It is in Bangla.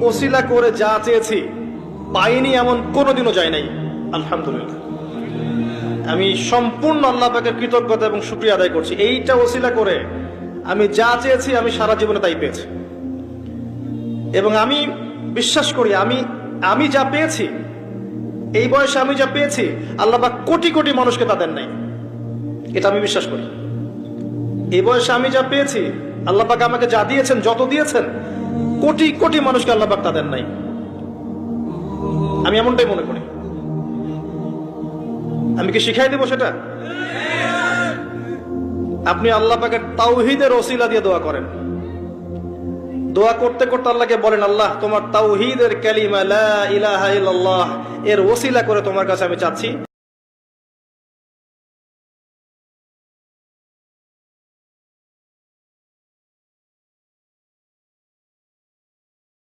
ওসিলা করে যা চেয়েছি পাইনি এমন কোনোদিনও যায় নাই। আলহামদুলিল্লাহ, আমি সম্পূর্ণ আল্লাহ পাকের কৃতজ্ঞতা এবং শুকরিয়া আদায় করছি। এইটা ওসিলা করে আমি যা চেয়েছি আমি সারা জীবনে তাই পেয়েছি। এবং আমি বিশ্বাস করি আমি যা পেয়েছি, এই বয়সে আমি যা পেয়েছি, আল্লাহ পাক কোটি কোটি মানুষকে তা দেন নাই। এটা আমি বিশ্বাস করি। এই বয়সে আমি যা পেয়েছি, আল্লাহ পাক আমাকে যা দিয়েছেন, যত দিয়েছেন, কোটি কোটি মানুষকে আল্লাহ পাক তা দেন নাই। আমি এমনটাই মনে করি। আমি কি শিখাই দেব সেটা? আপনি আল্লাহ পাকের তাওহীদের ওসিলা দিয়ে দোয়া করেন। দোয়া করতে করতে আল্লাহকে বলেন, আল্লাহ তোমার তাওহীদের কালিমা লা ইলাহা ইল্লাল্লাহ এর ওসিলা করে তোমার কাছে আমি চাচ্ছি